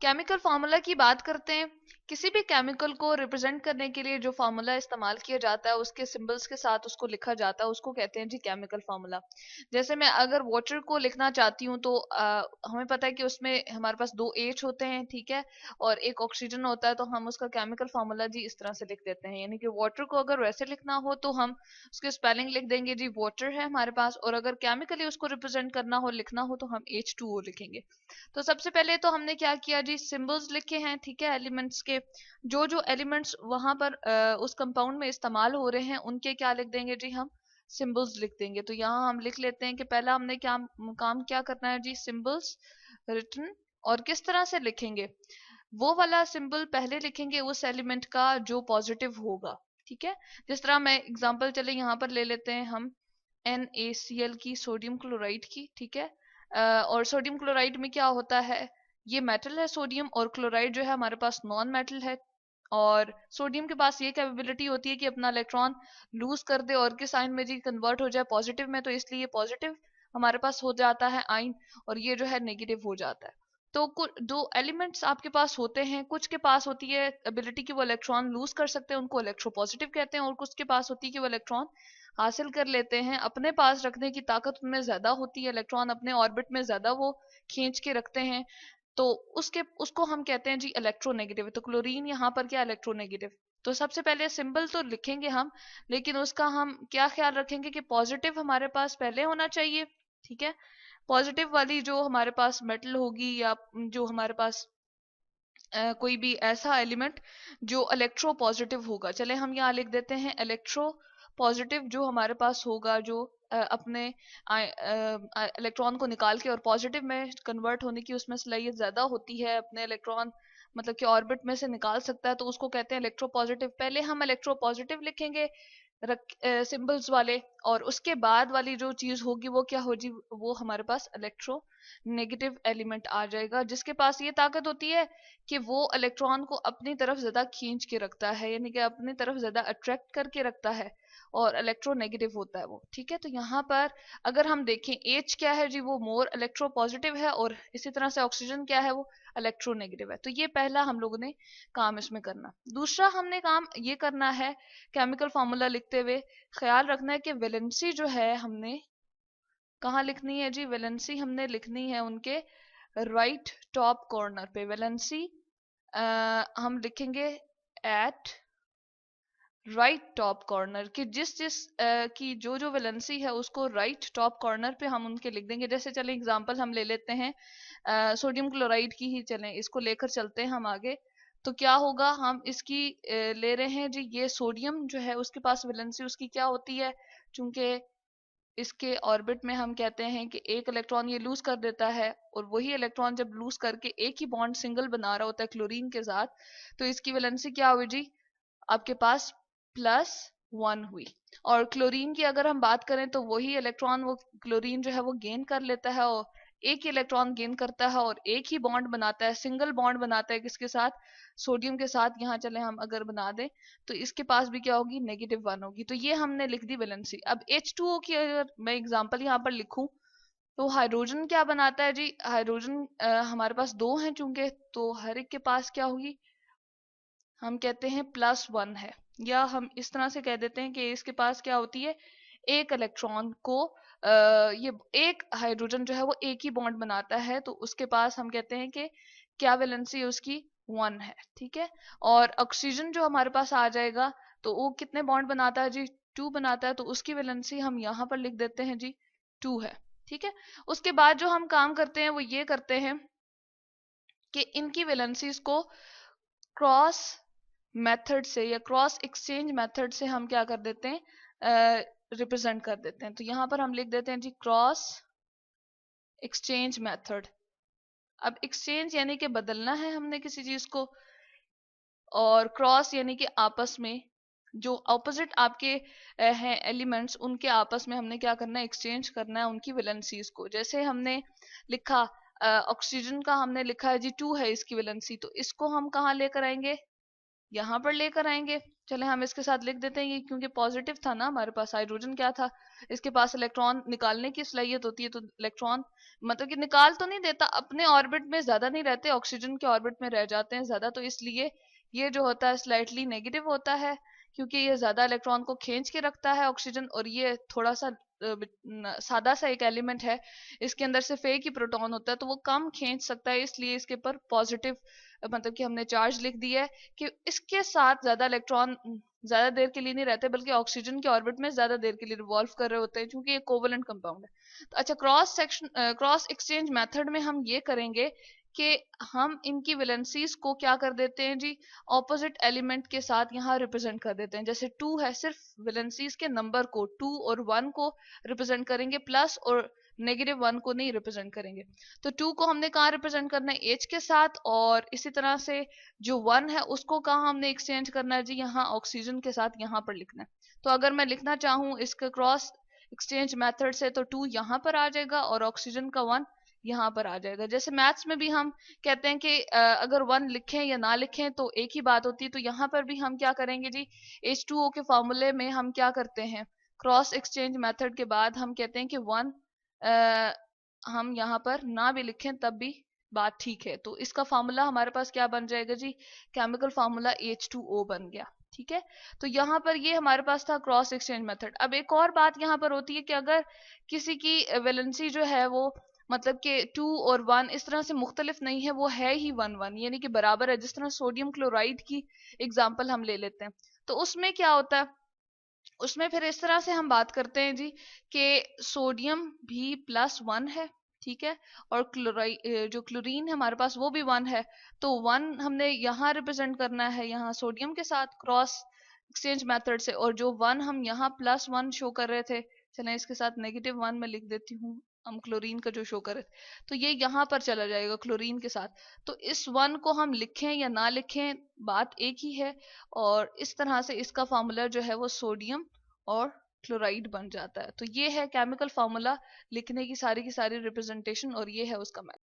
Chemical formula की बात करते हैं। किसी भी केमिकल को रिप्रेजेंट करने के लिए जो फार्मूला इस्तेमाल किया जाता है उसके सिंबल्स के साथ उसको लिखा जाता है, उसको कहते हैं जी केमिकल फार्मूला। जैसे मैं अगर वाटर को लिखना चाहती हूँ तो हमें पता है कि उसमें हमारे पास दो एच होते हैं, ठीक है, और एक ऑक्सीजन होता है, तो हम उसका केमिकल फार्मूला जी इस तरह से लिख देते हैं। यानी कि वाटर को अगर वैसे लिखना हो तो हम उसकी स्पेलिंग लिख देंगे जी, वाटर है हमारे पास, और अगर केमिकली उसको रिप्रेजेंट करना हो, लिखना हो, तो हम H2O लिखेंगे। तो सबसे पहले तो हमने क्या किया जी, सिंबल्स लिखे हैं, ठीक है, एलिमेंट्स के। जो जो एलिमेंट्स वहां पर उस कंपाउंड में इस्तेमाल हो रहे हैं उनके क्या लिख देंगे जी, हम सिंबल्स लिख देंगे। तो यहाँ हम लिख लेते हैं कि पहला हमने क्या काम क्या करना है जी, सिंबल्स रिटन। और किस तरह से लिखेंगे, वो वाला सिंबल पहले लिखेंगे उस एलिमेंट का जो पॉजिटिव होगा, ठीक है। जिस तरह मैं एग्जांपल चले यहाँ पर ले लेते हैं हम NaCl की, सोडियम क्लोराइड की, ठीक है। और सोडियम क्लोराइड में क्या होता है, ये मेटल है सोडियम, और क्लोराइड जो है हमारे पास नॉन मेटल है। और सोडियम के पास ये कैपेबिलिटी होती है कि अपना इलेक्ट्रॉन लूज कर दे और किस आयन में जी कन्वर्ट हो जाए, पॉजिटिव में, तो इसलिए पॉजिटिव हमारे पास हो जाता है आयन, और ये जो है नेगेटिव हो जाता है। तो कुछ दो एलिमेंट्स आपके पास होते हैं, कुछ के पास होती है एबिलिटी कि वो इलेक्ट्रॉन लूज कर सकते हैं, उनको इलेक्ट्रोपॉजिटिव कहते हैं, और कुछ के पास होती है कि वो इलेक्ट्रॉन हासिल कर लेते हैं, अपने पास रखने की ताकत उनमें ज्यादा होती है, इलेक्ट्रॉन अपने ऑर्बिट में ज्यादा वो खींच के रखते हैं। तो उसको हम कहते हैं जी इलेक्ट्रोनेगेटिव। तो क्लोरीन यहाँ पर क्या, इलेक्ट्रोनेगेटिव। तो सबसे पहले सिंबल तो लिखेंगे हम, लेकिन उसका हम क्या ख्याल रखेंगे कि पॉजिटिव हमारे पास पहले होना चाहिए, ठीक है। पॉजिटिव वाली जो हमारे पास मेटल होगी, या जो हमारे पास कोई भी ऐसा एलिमेंट जो इलेक्ट्रो पॉजिटिव होगा, चले हम यहाँ लिख देते हैं इलेक्ट्रो पॉजिटिव, जो हमारे पास होगा, जो अपने इलेक्ट्रॉन को निकाल के और पॉजिटिव में कन्वर्ट होने की उसमें सलाहियत ज्यादा होती है, अपने इलेक्ट्रॉन मतलब कि ऑर्बिट में से निकाल सकता है, तो उसको कहते हैं इलेक्ट्रो पॉजिटिव। पहले हम इलेक्ट्रो पॉजिटिव लिखेंगे सिंबल्स वाले, और उसके बाद वाली जो चीज होगी वो क्या होगी, वो हमारे पास इलेक्ट्रो नेगेटिव एलिमेंट आ जाएगा, जिसके पास ये ताकत होती है कि वो इलेक्ट्रॉन को अपनी तरफ ज्यादा खींच के रखता है, यानी कि अपनी तरफ ज्यादा अट्रैक्ट करके रखता है, और इलेक्ट्रोनेगेटिव होता है वो, ठीक है। तो यहाँ पर अगर हम देखें H क्या है जी, वो मोर इलेक्ट्रो पॉजिटिव है, और इसी तरह से ऑक्सीजन क्या है, वो इलेक्ट्रोनेगेटिव है। तो ये पहला हम लोगों ने काम इसमें करना। दूसरा हमने काम ये करना है, केमिकल फॉर्मूला लिखते हुए ख्याल रखना है कि वैलेंसी जो है हमने कहाँ लिखनी है जी, वैलेंसी हमने लिखनी है उनके राइट टॉप कॉर्नर पे। वैलेंसी हम लिखेंगे एट राइट टॉप कॉर्नर की, जिस जिस की जो जो वैलेंसी है उसको राइट टॉप कॉर्नर पे हम उनके लिख देंगे। जैसे चले एग्जांपल हम ले लेते हैं सोडियम क्लोराइड की ही, चलें इसको लेकर चलते हैं हम आगे। तो क्या होगा, हम इसकी ले रहे हैं जी, ये सोडियम जो है उसके पास वैलेंसी उसकी क्या होती है, चूंकि इसके ऑर्बिट में हम कहते हैं कि एक इलेक्ट्रॉन ये लूज कर देता है, और वही इलेक्ट्रॉन जब लूज करके एक ही बॉन्ड सिंगल बना रहा होता है क्लोरीन के साथ, तो इसकी वैलेंसी क्या हुई जी, आपके पास +1 हुई। और क्लोरीन की अगर हम बात करें तो वही इलेक्ट्रॉन वो क्लोरीन जो है वो गेन कर लेता है, और एक ही इलेक्ट्रॉन गेन करता है और एक ही बॉन्ड बनाता है, सिंगल बॉन्ड बनाता है, किसके साथ, सोडियम के साथ। यहाँ चले हम अगर बना दें तो इसके पास भी क्या होगी, -1 होगी। तो ये हमने लिख दी वैलेंसी। अब H2O की अगर मैं एग्जांपल यहाँ पर लिखूं, तो हाइड्रोजन क्या बनाता है जी, हाइड्रोजन हमारे पास दो हैं चूंकि, तो हर एक के पास क्या होगी, हम कहते हैं +1 है, या हम इस तरह से कह देते हैं कि इसके पास क्या होती है, एक इलेक्ट्रॉन को ये एक हाइड्रोजन जो है वो एक ही बॉन्ड बनाता है, तो उसके पास हम कहते हैं कि क्या वैलेंसी उसकी 1 है, ठीक है। और ऑक्सीजन जो हमारे पास आ जाएगा, तो वो कितने बॉन्ड बनाता है जी, 2 बनाता है, तो उसकी वैलेंसी हम यहाँ पर लिख देते हैं जी 2 है, ठीक है। उसके बाद जो हम काम करते हैं वो ये करते हैं कि इनकी वैलेंसीज को क्रॉस मेथड से या क्रॉस एक्सचेंज मेथड से हम क्या कर देते हैं, रिप्रेजेंट कर देते हैं। तो यहाँ पर हम लिख देते हैं जी क्रॉस एक्सचेंज मेथड। अब एक्सचेंज यानी कि बदलना है हमने किसी चीज को, और क्रॉस यानी कि आपस में जो ऑपोजिट आपके हैं एलिमेंट्स, उनके आपस में हमने क्या करना है, एक्सचेंज करना है उनकी वैलेंसीज को। जैसे हमने लिखा ऑक्सीजन का हमने लिखा है जी 2 है इसकी वैलेंसी, तो इसको हम कहाँ लेकर आएंगे, यहाँ पर लेकर आएंगे। चले हम इसके साथ लिख देते हैं ये, क्योंकि पॉजिटिव था ना हमारे पास, हाइड्रोजन क्या था, इसके पास इलेक्ट्रॉन निकालने की सलाहियत होती है, तो इलेक्ट्रॉन मतलब कि निकाल तो नहीं देता, अपने ऑर्बिट में ज्यादा नहीं रहते, ऑक्सीजन के ऑर्बिट में रह जाते हैं ज्यादा, तो इसलिए ये जो होता है स्लाइटली नेगेटिव होता है, क्योंकि ये ज्यादा इलेक्ट्रॉन को खींच के रखता है ऑक्सीजन, और ये थोड़ा सा सादा सा एक एलिमेंट है, इसके अंदर सिर्फ एक ही प्रोटॉन होता है, तो वो कम खींच सकता है, इसलिए इसके ऊपर पॉजिटिव मतलब कि हमने चार्ज लिख दिया है कि इसके साथ ज्यादा इलेक्ट्रॉन ज्यादा देर के लिए नहीं रहते, बल्कि ऑक्सीजन के ऑर्बिट में ज्यादा देर के लिए रिवॉल्व कर रहे होते हैं, क्योंकि ये कोवलेंट कंपाउंड है। तो अच्छा, क्रॉस एक्सचेंज मेथड में हम ये करेंगे कि हम इनकी वैलेंसीज को क्या कर देते हैं जी, ऑपोजिट एलिमेंट के साथ यहाँ रिप्रेजेंट कर देते हैं। जैसे 2 है, सिर्फ वैलेंसीज के नंबर को 2 और 1 को रिप्रेजेंट करेंगे, प्लस और -1 को नहीं रिप्रेजेंट करेंगे। तो 2 को हमने कहाँ रिप्रेजेंट करना है, एच के साथ, और इसी तरह से जो 1 है उसको कहाँ हमने एक्सचेंज करना है जी, यहाँ ऑक्सीजन के साथ यहाँ पर लिखना है। तो अगर मैं लिखना चाहूँ इसके क्रॉस एक्सचेंज मेथड से, तो 2 यहाँ पर आ जाएगा और ऑक्सीजन का 1 यहाँ पर आ जाएगा। जैसे मैथ्स में भी हम कहते हैं कि अगर 1 लिखें या ना लिखें तो एक ही बात होती है, तो यहाँ पर भी हम क्या करेंगे जी, H2O के फॉर्मूले में हम क्या करते हैं, क्रॉस एक्सचेंज मेथड के बाद हम कहते हैं कि 1 हम यहाँ पर ना भी लिखें तब भी बात ठीक है। तो इसका फार्मूला हमारे पास क्या बन जाएगा जी, केमिकल फार्मूला H2O बन गया। ठीक है, तो यहाँ पर ये हमारे पास था क्रॉस एक्सचेंज मेथड। अब एक और बात यहाँ पर होती है कि अगर किसी की वैलेंसी जो है वो मतलब कि 2 और 1 इस तरह से मुख्तलिफ नहीं है, वो है ही 1 1, यानी कि बराबर है, जिस तरह सोडियम क्लोराइड की एग्जाम्पल हम ले लेते हैं, तो उसमें क्या होता है, उसमें फिर इस तरह से हम बात करते हैं जी कि सोडियम भी +1 है, ठीक है, और क्लोराइड जो क्लोरीन है हमारे पास वो भी 1 है, तो 1 हमने यहाँ रिप्रेजेंट करना है यहाँ सोडियम के साथ क्रॉस एक्सचेंज मेथड से, और जो 1 हम यहाँ +1 शो कर रहे थे, चलें इसके साथ -1 में लिख देती हूँ, हम क्लोरीन का जो शो कर रहे थे, तो ये यहाँ पर चला जाएगा क्लोरीन के साथ। तो इस 1 को हम लिखें या ना लिखें बात एक ही है, और इस तरह से इसका फार्मूला जो है वो सोडियम और क्लोराइड बन जाता है। तो ये है केमिकल फार्मूला लिखने की सारी रिप्रेजेंटेशन, और ये है उसका मैथड।